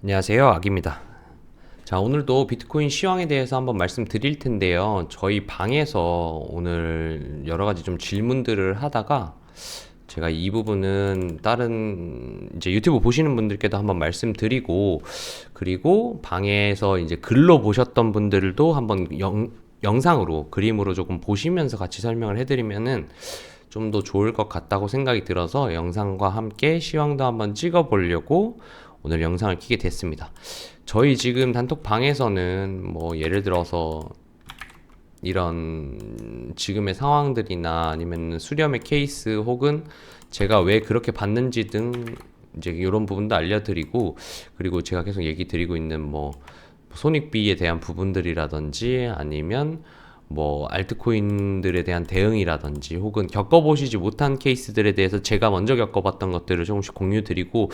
안녕하세요, 악입니다. 자, 오늘도 비트코인 시황에 대해서 한번 말씀드릴 텐데요. 저희 방에서 오늘 여러 가지 좀 질문들을 하다가 제가 이 부분은 다른 이제 유튜브 보시는 분들께도 한번 말씀드리고, 그리고 방에서 이제 글로 보셨던 분들도 한번 영상으로 그림으로 조금 보시면서 같이 설명을 해드리면은 좀 더 좋을 것 같다고 생각이 들어서 영상과 함께 시황도 한번 찍어 보려고 오늘 영상을 켜게 됐습니다. 저희 지금 단톡방에서는 뭐 예를 들어서 이런 지금의 상황들이나 아니면 수렴의 케이스 혹은 제가 왜 그렇게 봤는지 등 이제 이런 부분도 알려드리고, 그리고 제가 계속 얘기 드리고 있는 뭐 손익비에 대한 부분들이라든지 아니면 뭐 알트코인들에 대한 대응이라든지 혹은 겪어보시지 못한 케이스들에 대해서 제가 먼저 겪어봤던 것들을 조금씩 공유드리고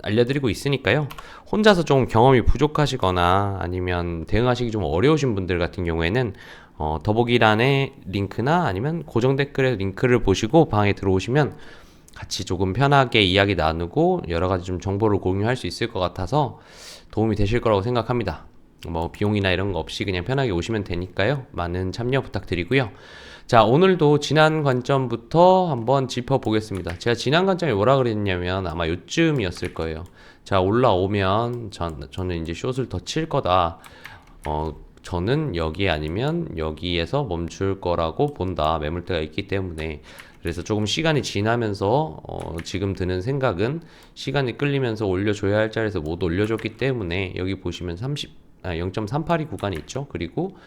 알려드리고 있으니까요. 혼자서 좀 경험이 부족하시거나 아니면 대응하시기 좀 어려우신 분들 같은 경우에는 더보기란의 링크나 아니면 고정 댓글의 링크를 보시고 방에 들어오시면 같이 조금 편하게 이야기 나누고 여러 가지 좀 정보를 공유할 수 있을 것 같아서 도움이 되실 거라고 생각합니다. 뭐 비용이나 이런 거 없이 그냥 편하게 오시면 되니까요. 많은 참여 부탁드리고요. 자, 오늘도 지난 관점부터 한번 짚어보겠습니다. 제가 지난 관점에 뭐라 그랬냐면 아마 요쯤이었을 거예요. 자, 올라오면 저는 이제 숏을 더 칠 거다. 저는 여기 아니면 여기에서 멈출 거라고 본다. 매물대가 있기 때문에. 그래서 조금 시간이 지나면서 지금 드는 생각은 시간이 끌리면서 올려줘야 할 자리에서 못 올려줬기 때문에 여기 보시면 0.382 구간이 있죠. 그리고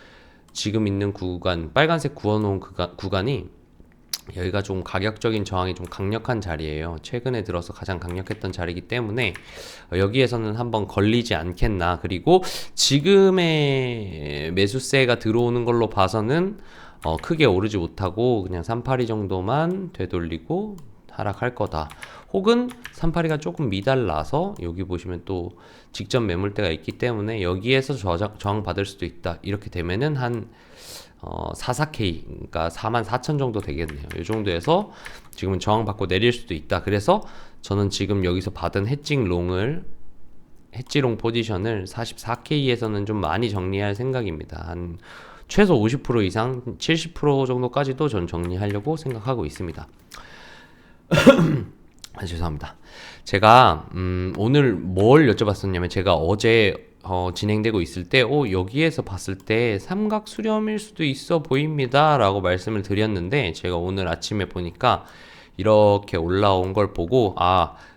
지금 있는 구간, 빨간색 구워놓은 구간이 여기가 좀 가격적인 저항이 좀 강력한 자리예요. 최근에 들어서 가장 강력했던 자리이기 때문에 여기에서는 한번 걸리지 않겠나. 그리고 지금의 매수세가 들어오는 걸로 봐서는 크게 오르지 못하고 그냥 382 정도만 되돌리고 하락할 거다. 혹은 382가 조금 미달라서 여기 보시면 또 직전 매물대가 있기 때문에 여기에서 저항 받을 수도 있다. 이렇게 되면은 한 44K, 그러니까 44,000 정도 되겠네요. 이 정도에서 지금은 저항 받고 내릴 수도 있다. 그래서 저는 지금 여기서 받은 해지롱 포지션을 44K에서는 좀 많이 정리할 생각입니다. 한 최소 50% 이상 70% 정도까지도 전 정리하려고 생각하고 있습니다. 죄송합니다. 제가 오늘 뭘 여쭤봤었냐면 제가 어제 진행되고 있을 때 여기에서 봤을 때 삼각 수렴일 수도 있어 보입니다 라고 말씀을 드렸는데, 제가 오늘 아침에 보니까 이렇게 올라온 걸 보고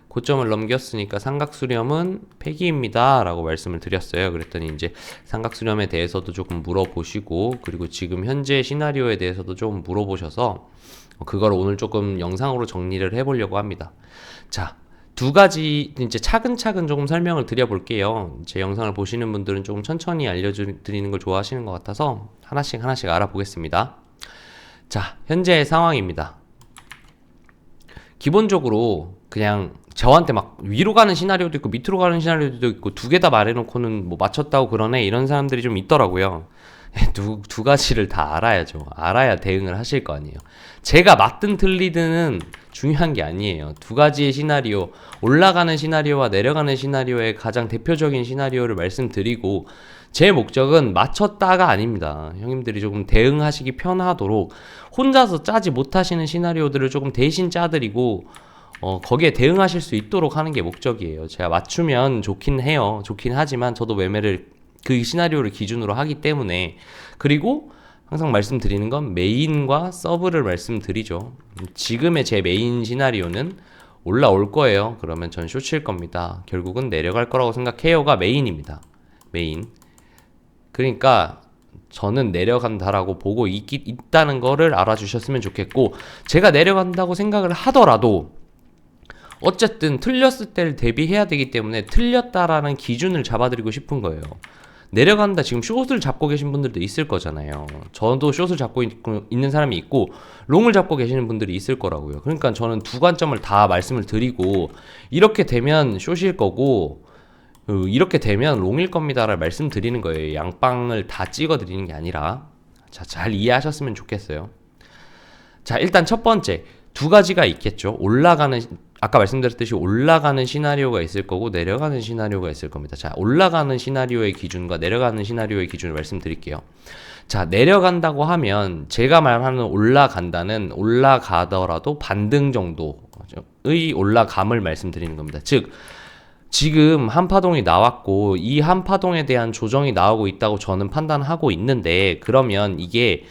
고점을 넘겼으니까 삼각수렴은 폐기입니다 라고 말씀을 드렸어요. 그랬더니 이제 삼각수렴에 대해서도 조금 물어보시고, 그리고 지금 현재 시나리오에 대해서도 좀 물어보셔서 그걸 오늘 조금 영상으로 정리를 해보려고 합니다. 자, 두 가지 이제 차근차근 조금 설명을 드려볼게요. 제 영상을 보시는 분들은 조금 천천히 알려드리는 걸 좋아하시는 것 같아서 하나씩 알아보겠습니다. 자, 현재의 상황입니다. 기본적으로 그냥 저한테 막 위로 가는 시나리오도 있고 밑으로 가는 시나리오도 있고 두 개 다 말해놓고는 뭐 맞췄다고 그러네 이런 사람들이 좀 있더라고요. 두 가지를 다 알아야죠. 알아야 대응을 하실 거 아니에요. 제가 맞든 틀리든은 중요한 게 아니에요. 두 가지의 시나리오, 올라가는 시나리오와 내려가는 시나리오의 가장 대표적인 시나리오를 말씀드리고, 제 목적은 맞췄다가 아닙니다. 형님들이 조금 대응하시기 편하도록 혼자서 짜지 못하시는 시나리오들을 조금 대신 짜드리고 거기에 대응하실 수 있도록 하는 게 목적이에요. 제가 맞추면 좋긴 해요. 좋긴 하지만 저도 매매를 그 시나리오를 기준으로 하기 때문에. 그리고 항상 말씀드리는 건 메인과 서브를 말씀드리죠. 지금의 제 메인 시나리오는 올라올 거예요. 그러면 전 숏칠 겁니다. 결국은 내려갈 거라고 생각해요가 메인입니다. 메인. 그러니까 저는 내려간다라고 보고 있다는 거를 알아주셨으면 좋겠고, 제가 내려간다고 생각을 하더라도 어쨌든 틀렸을 때를 대비해야 되기 때문에 틀렸다라는 기준을 잡아드리고 싶은 거예요. 내려간다, 지금 숏을 잡고 계신 분들도 있을 거잖아요. 저도 숏을 잡고 있는 사람이 있고 롱을 잡고 계시는 분들이 있을 거라고요. 그러니까 저는 두 관점을 다 말씀을 드리고, 이렇게 되면 숏일 거고 이렇게 되면 롱일 겁니다라고 말씀드리는 거예요. 양방을 다 찍어 드리는 게 아니라. 자, 잘 이해하셨으면 좋겠어요. 자, 일단 첫 번째 두 가지가 있겠죠. 올라가는 아까 말씀드렸듯이 올라가는 시나리오가 있을 거고 내려가는 시나리오가 있을 겁니다. 자, 올라가는 시나리오의 기준과 내려가는 시나리오의 기준을 말씀드릴게요. 자, 내려간다고 하면 제가 말하는 올라간다는 올라가더라도 반등 정도의 올라감을 말씀드리는 겁니다. 즉 지금 한파동이 나왔고 이 한파동에 대한 조정이 나오고 있다고 저는 판단하고 있는데, 그러면 이게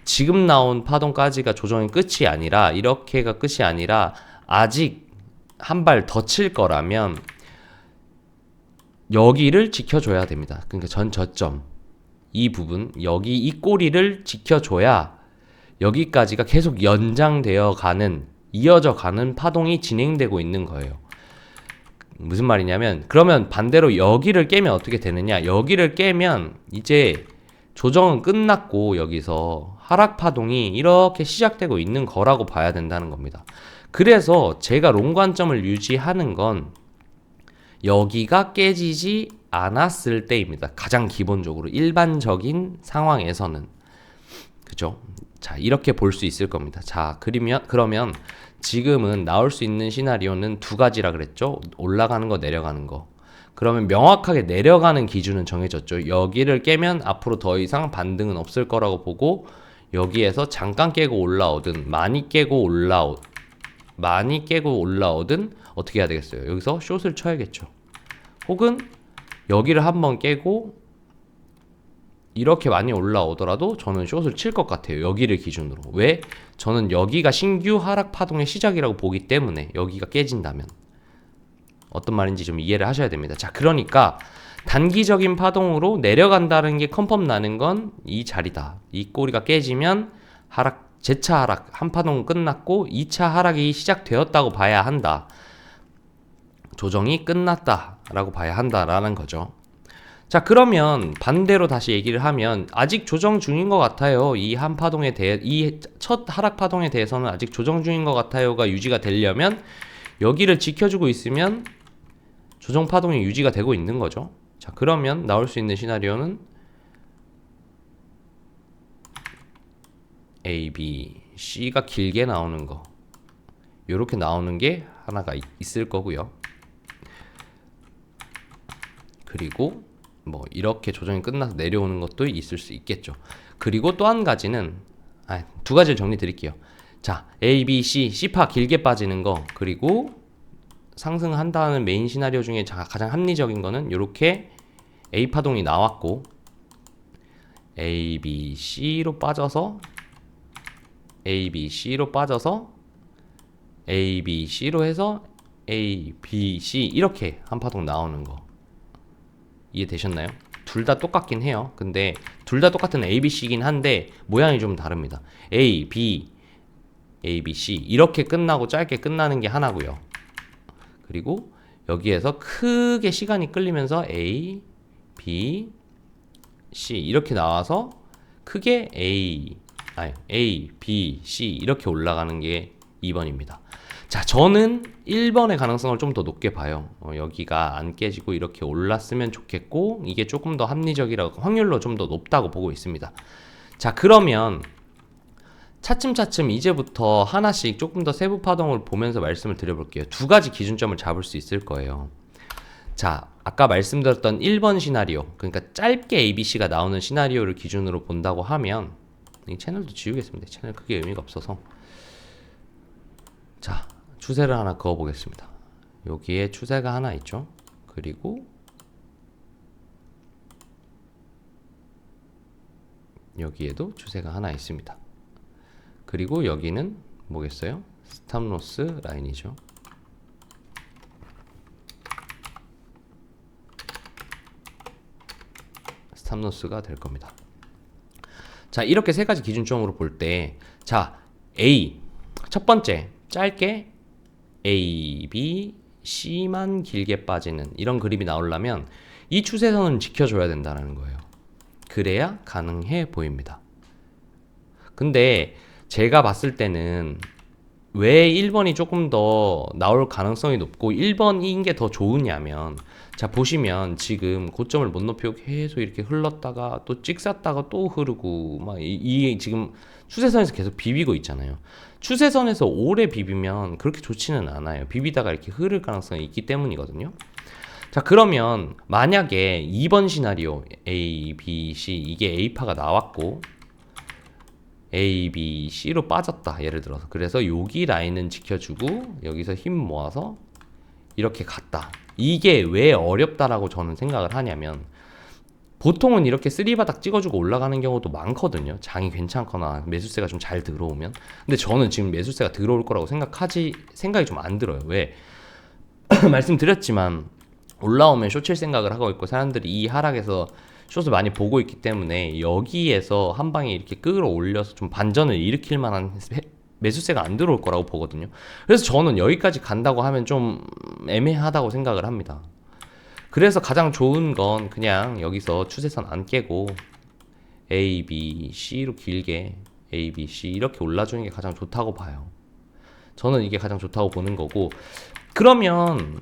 지금 나온 파동까지가 조정의 끝이 아니라, 이렇게가 끝이 아니라 아직 한 발 더 칠 거라면 여기를 지켜줘야 됩니다. 그러니까 전 저점 이 부분, 여기 이 꼬리를 지켜줘야 여기까지가 계속 연장되어 가는, 이어져 가는 파동이 진행되고 있는 거예요. 무슨 말이냐면, 그러면 반대로 여기를 깨면 어떻게 되느냐, 여기를 깨면 이제 조정은 끝났고 여기서 하락 파동이 이렇게 시작되고 있는 거라고 봐야 된다는 겁니다. 그래서 제가 롱 관점을 유지하는 건 여기가 깨지지 않았을 때입니다. 가장 기본적으로 일반적인 상황에서는. 그죠? 자, 이렇게 볼 수 있을 겁니다. 자, 그러면 지금은 나올 수 있는 시나리오는 두 가지라 그랬죠? 올라가는 거, 내려가는 거. 그러면 명확하게 내려가는 기준은 정해졌죠. 여기를 깨면 앞으로 더 이상 반등은 없을 거라고 보고, 여기에서 잠깐 깨고 올라오든 많이 깨고 올라오든 어떻게 해야 되겠어요? 여기서 숏을 쳐야겠죠. 혹은 여기를 한번 깨고 이렇게 많이 올라오더라도 저는 숏을 칠 것 같아요. 여기를 기준으로. 왜? 저는 여기가 신규 하락 파동의 시작이라고 보기 때문에. 여기가 깨진다면 어떤 말인지 좀 이해를 하셔야 됩니다. 자, 그러니까 단기적인 파동으로 내려간다는 게 컨펌 나는 건 이 자리다. 이 꼬리가 깨지면 하락, 재차 하락, 한 파동 끝났고 2차 하락이 시작되었다고 봐야 한다. 조정이 끝났다라고 봐야 한다라는 거죠. 자, 그러면 반대로 다시 얘기를 하면 아직 조정 중인 것 같아요. 이 한 파동에 대해, 이 첫 하락 파동에 대해서는 아직 조정 중인 것 같아요가 유지가 되려면 여기를 지켜주고 있으면 조정 파동이 유지가 되고 있는 거죠. 자, 그러면 나올 수 있는 시나리오는 A, B, C가 길게 나오는 거, 요렇게 나오는 게 하나가 있을 거고요. 그리고 뭐 이렇게 조정이 끝나서 내려오는 것도 있을 수 있겠죠. 그리고 또 한 가지는, 두 가지를 정리 드릴게요. 자, A, B, C, C파 길게 빠지는 거, 그리고 상승한다는 메인 시나리오 중에 가장 합리적인 거는 이렇게 A 파동이 나왔고 A, B, C로 빠져서 A, B, C로 해서 A, B, C 이렇게 한 파동 나오는 거 이해되셨나요? 둘 다 똑같긴 해요. 근데 둘 다 똑같은 A, B, C이긴 한데 모양이 좀 다릅니다. A, B, C 이렇게 끝나고 짧게 끝나는 게 하나고요. 그리고 여기에서 크게 시간이 끌리면서 A, B, C 이렇게 나와서 크게 A, B, C 이렇게 올라가는 게 2번입니다. 자, 저는 1번의 가능성을 좀 더 높게 봐요. 여기가 안 깨지고 이렇게 올랐으면 좋겠고, 이게 조금 더 합리적이라고, 확률로 좀 더 높다고 보고 있습니다. 자, 그러면 차츰차츰 이제부터 하나씩 조금 더 세부 파동을 보면서 말씀을 드려볼게요. 두 가지 기준점을 잡을 수 있을 거예요. 자, 아까 말씀드렸던 1번 시나리오, 그러니까 짧게 ABC가 나오는 시나리오를 기준으로 본다고 하면, 이 채널도 지우겠습니다. 채널 크게 의미가 없어서. 자, 추세를 하나 그어 보겠습니다. 여기에 추세가 하나 있죠. 그리고 여기에도 추세가 하나 있습니다. 그리고 여기는 뭐겠어요? 스탑로스 라인이죠. 스탑로스가 될 겁니다. 자, 이렇게 세 가지 기준점으로 볼 때, 자, A 첫 번째 짧게 A, B, C만 길게 빠지는 이런 그림이 나오려면 이 추세선은 지켜줘야 된다는 거예요. 그래야 가능해 보입니다. 근데 제가 봤을 때는 왜 1번이 조금 더 나올 가능성이 높고 1번인 게 더 좋으냐면, 자, 보시면 지금 고점을 못 높이고 계속 이렇게 흘렀다가 또 찍쌌다가 또 흐르고 막 이 지금 추세선에서 계속 비비고 있잖아요. 추세선에서 오래 비비면 그렇게 좋지는 않아요. 비비다가 이렇게 흐를 가능성이 있기 때문이거든요. 자, 그러면 만약에 2번 시나리오 A, B, C 이게 A파가 나왔고 A, B, C로 빠졌다. 예를 들어서. 그래서 여기 라인은 지켜주고 여기서 힘 모아서 이렇게 갔다. 이게 왜 어렵다라고 저는 생각을 하냐면 보통은 이렇게 쓰리바닥 찍어주고 올라가는 경우도 많거든요. 장이 괜찮거나 매수세가 좀 잘 들어오면. 근데 저는 지금 매수세가 들어올 거라고 생각이 좀 안 들어요. 왜? 말씀드렸지만 올라오면 숏칠 생각을 하고 있고 사람들이 이 하락에서 숏을 많이 보고 있기 때문에 여기에서 한 방에 이렇게 끌어올려서 좀 반전을 일으킬 만한 매수세가 안 들어올 거라고 보거든요. 그래서 저는 여기까지 간다고 하면 좀 애매하다고 생각을 합니다. 그래서 가장 좋은 건 그냥 여기서 추세선 안 깨고 A, B, C로 길게 A, B, C 이렇게 올라주는 게 가장 좋다고 봐요. 저는 이게 가장 좋다고 보는 거고, 그러면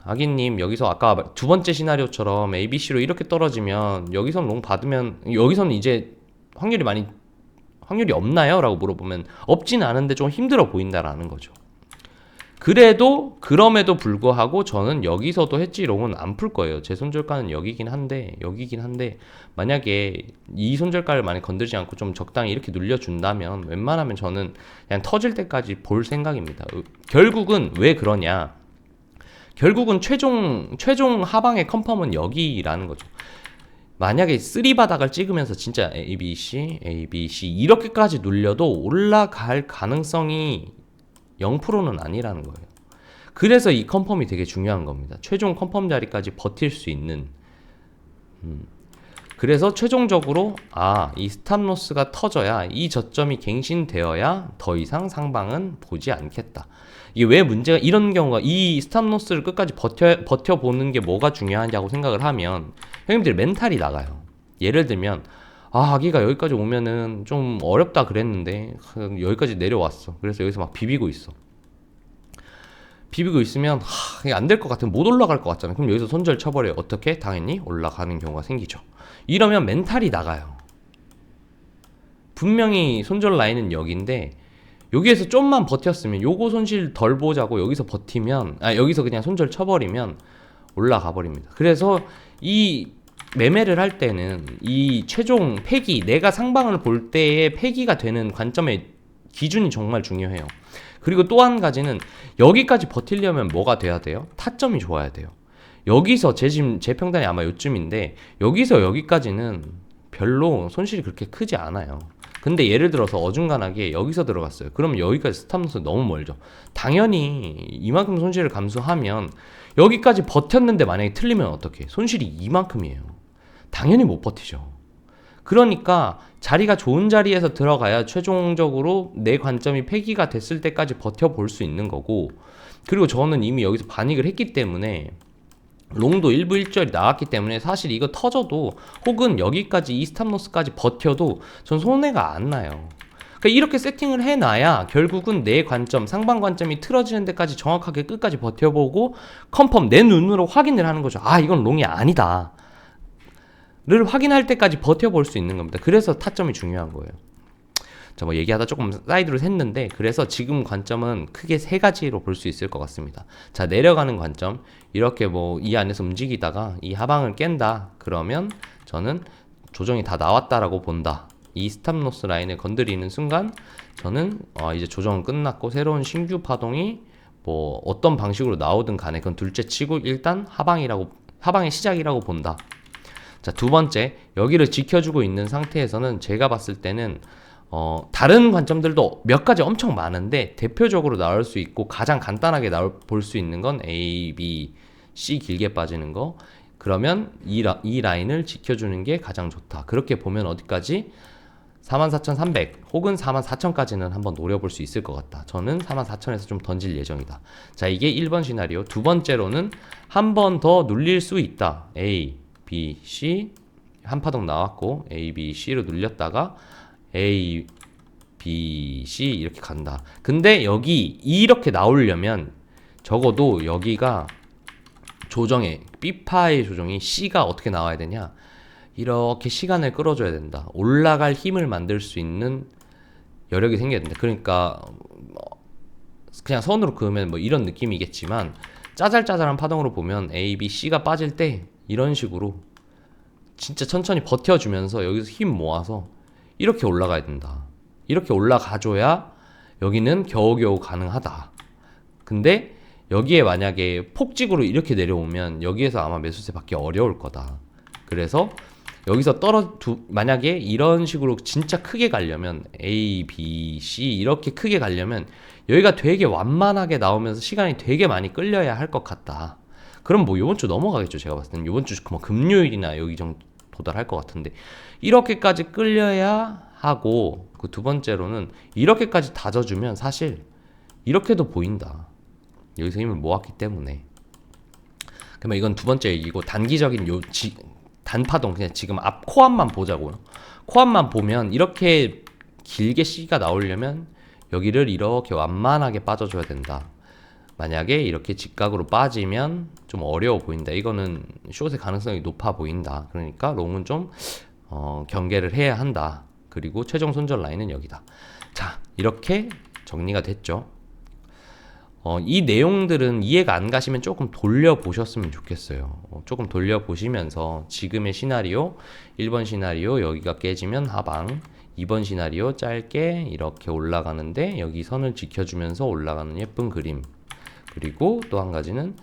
아기님 여기서 아까 두 번째 시나리오처럼 A, B, C로 이렇게 떨어지면 여기선 롱 받으면 여기서는 이제 확률이 없나요? 라고 물어보면 없진 않은데 좀 힘들어 보인다라는 거죠. 그럼에도 불구하고 저는 여기서도 해지롱은 안 풀 거예요. 제 손절가는 여기긴 한데 만약에 이 손절가를 많이 건들지 않고 좀 적당히 이렇게 눌려준다면 웬만하면 저는 그냥 터질 때까지 볼 생각입니다. 결국은 왜 그러냐? 결국은 최종 하방의 컨펌은 여기라는 거죠. 만약에 3바닥을 찍으면서 진짜 A, B, C 이렇게까지 눌려도 올라갈 가능성이 0%는 아니라는 거예요. 그래서 이 컨펌이 되게 중요한 겁니다. 최종 컨펌 자리까지 버틸 수 있는. 그래서 최종적으로 이 스탑로스가 터져야, 이 저점이 갱신되어야 더 이상 상방은 보지 않겠다. 이게 왜 문제가, 이런 경우가, 이 스탑로스를 끝까지 버텨보는 게 뭐가 중요하냐고 생각을 하면 형님들 멘탈이 나가요. 예를 들면 아기가 여기까지 오면은 좀 어렵다 그랬는데 여기까지 내려왔어. 그래서 여기서 막 비비고 있으면 이게 안 될 것 같으면 못 올라갈 것 같잖아요. 그럼 여기서 손절 쳐버려요. 어떻게? 당연히 올라가는 경우가 생기죠. 이러면 멘탈이 나가요. 분명히 손절 라인은 여기인데 여기에서 좀만 버텼으면, 요거 손실 덜 보자고 여기서 버티면, 여기서 그냥 손절 쳐버리면 올라가 버립니다. 그래서 이 매매를 할 때는 이 최종 패기, 내가 상방을 볼 때의 패기가 되는 관점의 기준이 정말 중요해요. 그리고 또 한 가지는 여기까지 버틸려면 뭐가 돼야 돼요? 타점이 좋아야 돼요. 여기서 제 평단이 아마 요쯤인데 여기서 여기까지는 별로 손실이 그렇게 크지 않아요. 근데 예를 들어서 어중간하게 여기서 들어갔어요. 그럼 여기까지 스탑로스 너무 멀죠. 당연히 이만큼 손실을 감수하면 여기까지 버텼는데 만약에 틀리면 어떡해? 손실이 이만큼이에요. 당연히 못 버티죠. 그러니까 자리가 좋은 자리에서 들어가야 최종적으로 내 관점이 폐기가 됐을 때까지 버텨볼 수 있는 거고, 그리고 저는 이미 여기서 반익을 했기 때문에 롱도 일부 일절이 나왔기 때문에 사실 이거 터져도, 혹은 여기까지 이 스탑로스까지 버텨도 전 손해가 안 나요. 그러니까 이렇게 세팅을 해놔야 결국은 내 관점, 상방 관점이 틀어지는 데까지 정확하게 끝까지 버텨보고 컨펌, 내 눈으로 확인을 하는 거죠. 이건 롱이 아니다 를 확인할 때까지 버텨볼 수 있는 겁니다. 그래서 타점이 중요한 거예요. 자, 뭐 얘기하다 조금 사이드로 샜는데, 그래서 지금 관점은 크게 세 가지로 볼 수 있을 것 같습니다. 자, 내려가는 관점, 이렇게 뭐 이 안에서 움직이다가 이 하방을 깬다 그러면 저는 조정이 다 나왔다라고 본다. 이 스탑로스 라인을 건드리는 순간 저는 이제 조정은 끝났고 새로운 신규 파동이 뭐 어떤 방식으로 나오든 간에 그건 둘째 치고 일단 하방의 시작이라고 본다. 자, 두 번째, 여기를 지켜주고 있는 상태에서는 제가 봤을 때는 다른 관점들도 몇 가지 엄청 많은데 대표적으로 나올 수 있고 가장 간단하게 볼 수 있는 건 A, B, C 길게 빠지는 거. 그러면 이 라인을 지켜주는 게 가장 좋다. 그렇게 보면 어디까지? 44,300 혹은 44,000까지는 한번 노려볼 수 있을 것 같다. 저는 44,000에서 좀 던질 예정이다. 자, 이게 1번 시나리오. 두 번째로는 한 번 더 눌릴 수 있다. A, B, C 한 파동 나왔고 A, B, C로 눌렸다가 A, B, C 이렇게 간다. 근데 여기 이렇게 나오려면 적어도 여기가 조정에 B파의 조정이 C가 어떻게 나와야 되냐, 이렇게 시간을 끌어줘야 된다. 올라갈 힘을 만들 수 있는 여력이 생겨야 된다. 그러니까 그냥 선으로 그으면 뭐 이런 느낌이겠지만 짜잘짜잘한 파동으로 보면 A, B, C가 빠질 때 이런 식으로 진짜 천천히 버텨주면서 여기서 힘 모아서 이렇게 올라가야 된다. 이렇게 올라가줘야 여기는 겨우겨우 가능하다. 근데 여기에 만약에 폭직으로 이렇게 내려오면 여기에서 아마 매수세 받기 어려울 거다. 그래서 여기서 만약에 이런 식으로 진짜 크게 가려면 A, B, C 이렇게 크게 가려면 여기가 되게 완만하게 나오면서 시간이 되게 많이 끌려야 할 것 같다. 그럼 뭐 요번 주 넘어가겠죠. 제가 봤을 때는 요번 주 뭐 금요일이나 여기 정도 도달할 것 같은데 이렇게까지 끌려야 하고, 그 두 번째로는 이렇게까지 다져주면 사실 이렇게도 보인다. 여기서 힘을 모았기 때문에. 그러면 이건 두 번째 얘기고, 단기적인 단파동, 그냥 지금 앞 코앞만 보자고요. 코앞만 보면 이렇게 길게 C가 나오려면 여기를 이렇게 완만하게 빠져줘야 된다. 만약에 이렇게 직각으로 빠지면 좀 어려워 보인다. 이거는 숏의 가능성이 높아 보인다. 그러니까 롱은 좀 경계를 해야 한다. 그리고 최종 손절 라인은 여기다. 자, 이렇게 정리가 됐죠. 이 내용들은 이해가 안 가시면 조금 돌려보셨으면 좋겠어요. 조금 돌려보시면서 지금의 시나리오, 1번 시나리오 여기가 깨지면 하방, 2번 시나리오 짧게 이렇게 올라가는데 여기 선을 지켜주면서 올라가는 예쁜 그림, 그리고 또 한 가지는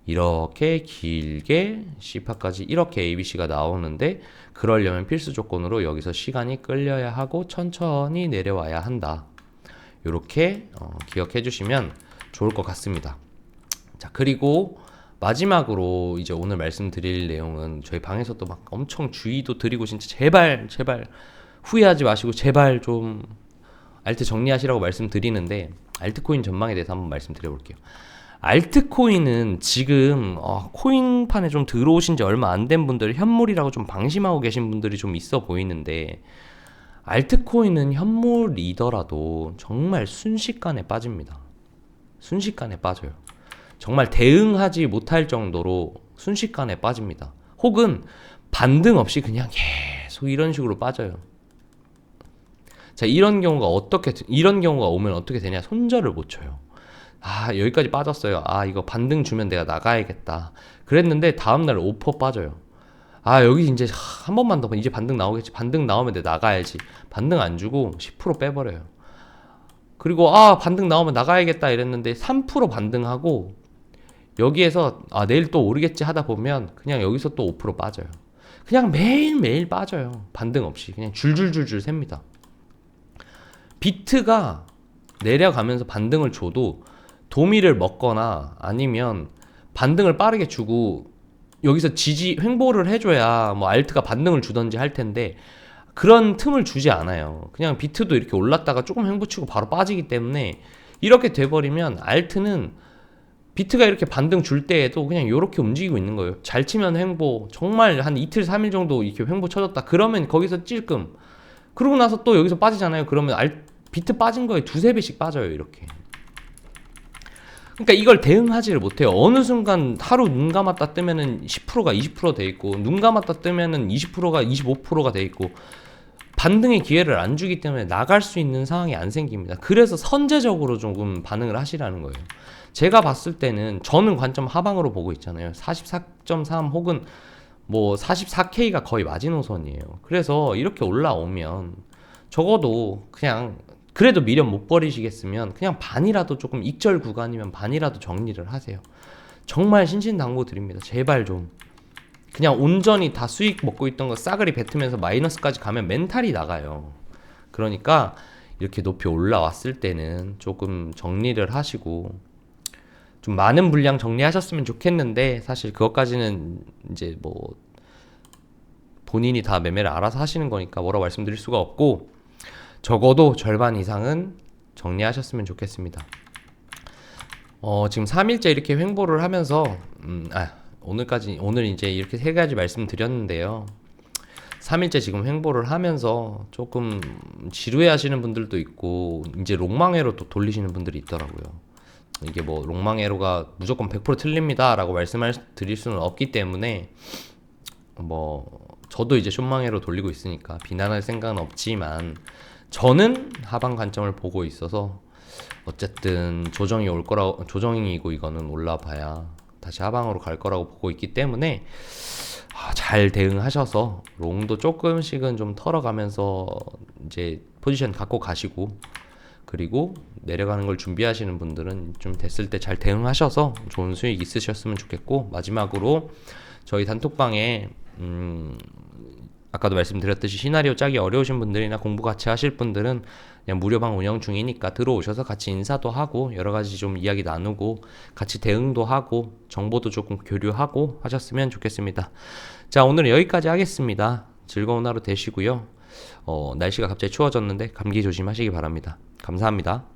이렇게 길게 C파까지 이렇게 ABC가 나오는데 그러려면 필수 조건으로 여기서 시간이 끌려야 하고 천천히 내려와야 한다. 이렇게 기억해 주시면 좋을 것 같습니다. 자, 그리고 마지막으로 이제 오늘 말씀드릴 내용은 저희 방에서도 막 엄청 주의도 드리고 진짜 제발 후회하지 마시고 제발 좀 알트 정리하시라고 말씀드리는데, 알트코인 전망에 대해서 한번 말씀드려 볼게요. 알트코인은 지금 코인판에 좀 들어오신 지 얼마 안 된 분들, 현물이라고 좀 방심하고 계신 분들이 좀 있어 보이는데, 알트코인은 현물이더라도 정말 순식간에 빠집니다. 순식간에 빠져요. 정말 대응하지 못할 정도로 순식간에 빠집니다. 혹은 반등 없이 그냥 계속 이런 식으로 빠져요. 자, 이런 경우가 오면 어떻게 되냐? 손절을 못 쳐요. 여기까지 빠졌어요. 이거 반등 주면 내가 나가야겠다. 그랬는데 다음날 5% 빠져요. 여기 이제 한 번만 더, 이제 반등 나오겠지. 반등 나오면 내가 나가야지. 반등 안 주고 10% 빼버려요. 그리고 반등 나오면 나가야겠다 이랬는데 3% 반등하고 여기에서 내일 또 오르겠지 하다 보면 그냥 여기서 또 5% 빠져요. 그냥 매일매일 빠져요. 반등 없이 그냥 줄줄줄줄 셉니다. 비트가 내려가면서 반등을 줘도 도미를 먹거나 아니면 반등을 빠르게 주고 여기서 횡보를 해줘야 뭐 알트가 반등을 주던지 할 텐데 그런 틈을 주지 않아요. 그냥 비트도 이렇게 올랐다가 조금 횡보치고 바로 빠지기 때문에 이렇게 돼버리면 알트는 비트가 이렇게 반등 줄 때에도 그냥 이렇게 움직이고 있는 거예요. 잘 치면 횡보, 정말 한 이틀 3일 정도 이렇게 횡보 쳐졌다 그러면 거기서 찔끔, 그러고 나서 또 여기서 빠지잖아요. 그러면 비트 빠진 거에 2-3배씩 빠져요. 이렇게. 그러니까 이걸 대응하지를 못해요. 어느 순간 하루 눈 감았다 뜨면은 10%가 20% 돼 있고, 눈 감았다 뜨면은 20%가 25%가 돼 있고, 반등의 기회를 안 주기 때문에 나갈 수 있는 상황이 안 생깁니다. 그래서 선제적으로 조금 반응을 하시라는 거예요. 제가 봤을 때는 저는 관점 하방으로 보고 있잖아요. 44.3 혹은 뭐 44K가 거의 마지노선이에요. 그래서 이렇게 올라오면 적어도 그냥 그래도 미련 못 버리시겠으면 그냥 반이라도, 조금 익절 구간이면 반이라도 정리를 하세요. 정말 신신당부 드립니다. 제발 좀. 그냥 온전히 다 수익 먹고 있던 거 싸그리 뱉으면서 마이너스까지 가면 멘탈이 나가요. 그러니까 이렇게 높이 올라왔을 때는 조금 정리를 하시고, 좀 많은 분량 정리하셨으면 좋겠는데 사실 그것까지는 이제 뭐 본인이 다 매매를 알아서 하시는 거니까 뭐라고 말씀드릴 수가 없고, 적어도 절반 이상은 정리하셨으면 좋겠습니다. 지금 3일째 이렇게 횡보를 하면서 오늘 이제 이렇게 세 가지 말씀드렸는데요. 3일째 지금 횡보를 하면서 조금 지루해 하시는 분들도 있고, 이제 롱망회로 또 돌리시는 분들이 있더라고요. 이게 뭐 롱망회로가 무조건 100% 틀립니다 라고 말씀을 드릴 수는 없기 때문에, 뭐 저도 이제 숏망회로 돌리고 있으니까 비난할 생각은 없지만, 저는 하방 관점을 보고 있어서 어쨌든 조정이 올 거라고, 조정이고 이거는 올라봐야 다시 하방으로 갈 거라고 보고 있기 때문에 잘 대응하셔서 롱도 조금씩은 좀 털어가면서 이제 포지션 갖고 가시고, 그리고 내려가는 걸 준비하시는 분들은 좀 됐을 때 잘 대응하셔서 좋은 수익 있으셨으면 좋겠고, 마지막으로 저희 단톡방에 아까도 말씀드렸듯이 시나리오 짜기 어려우신 분들이나 공부 같이 하실 분들은 그냥 무료방 운영 중이니까 들어오셔서 같이 인사도 하고 여러 가지 좀 이야기 나누고 같이 대응도 하고 정보도 조금 교류하고 하셨으면 좋겠습니다. 자, 오늘은 여기까지 하겠습니다. 즐거운 하루 되시고요. 날씨가 갑자기 추워졌는데 감기 조심하시기 바랍니다. 감사합니다.